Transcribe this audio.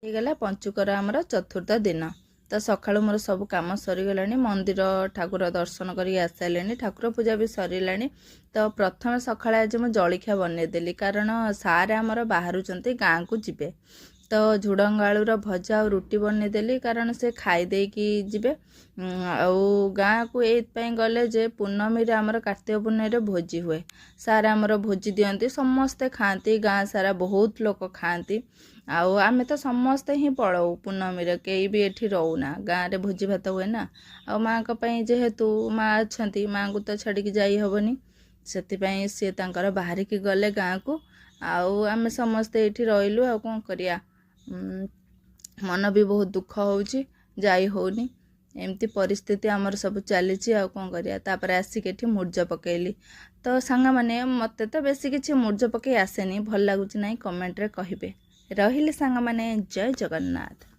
ହେଇଗଲା ପଞ୍ଚୁକର ଆମର ଚତୁର୍ଥ ଦିନ। ତ ସକାଳୁ ମୋର ସବୁ କାମ ସରିଗଲାଣି, ମନ୍ଦିର ଠାକୁର ଦର୍ଶନ କରିକି ଆସିସାରିଲେଣି, ଠାକୁର ପୂଜା ବି ସରିଲାଣି। ତ ପ୍ରଥମେ ସକାଳେ ଆଜି ମୁଁ ଜଳଖିଆ ବନେଇଦେଲି, କାରଣ ସାର୍ ଆମର ବାହାରୁଛନ୍ତି ଗାଁକୁ ଯିବେ। ତ ଝୁଡ଼ଙ୍ଗ ଆଳୁର ଭଜା ଆଉ ରୁଟି ବନେଇଦେଲି, କାରଣ ସେ ଖାଇ ଦେଇକି ଯିବେ। ଆଉ ଗାଁକୁ ଏଇଥିପାଇଁ ଗଲେ ଯେ ପୂର୍ଣ୍ଣମୀରେ ଆମର କାର୍ତ୍ତିକ ପୂର୍ଣ୍ଣମୀରେ ଭୋଜି ହୁଏ। ସାର୍ ଆମର ଭୋଜି ଦିଅନ୍ତି, ସମସ୍ତେ ଖାଆନ୍ତି, ଗାଁ ସାରା ବହୁତ ଲୋକ ଖାଆନ୍ତି। ଆଉ ଆମେ ତ ସମସ୍ତେ ହିଁ ପଳଉ ପୂର୍ଣ୍ଣମୀରେ, କେହି ବି ଏଠି ରହୁନା, ଗାଁରେ ଭୋଜି ଭାତ ହୁଏ ନା। ଆଉ ମାଆଙ୍କ ପାଇଁ ଯେହେତୁ ମା ଅଛନ୍ତି, ମାଆଙ୍କୁ ତ ଛାଡ଼ିକି ଯାଇ ହେବନି, ସେଥିପାଇଁ ସିଏ ତାଙ୍କର ବାହାରିକି ଗଲେ ଗାଁକୁ। ଆଉ ଆମେ ସମସ୍ତେ ଏଇଠି ରହିଲୁ। ଆଉ କ'ଣ କରିବା, ମନ ବି ବହୁତ ଦୁଃଖ ହେଉଛି, ଯାଇ ହେଉନି। ଏମିତି ପରିସ୍ଥିତି ଆମର ସବୁ ଚାଲିଛି, ଆଉ କ'ଣ କରିବା। ତାପରେ ଆସିକି ଏଠି ମୁର୍ଜ ପକେଇଲି। ତ ସାଙ୍ଗମାନେ, ମୋତେ ତ ବେଶୀ କିଛି ମୁର୍ଜ ପକେଇ ଆସେନି, ଭଲ ଲାଗୁଛି ନାହିଁ କମେଣ୍ଟରେ କହିବେ। ରହିଲି ସାଙ୍ଗମାନେ, ଜୟ ଜଗନ୍ନାଥ।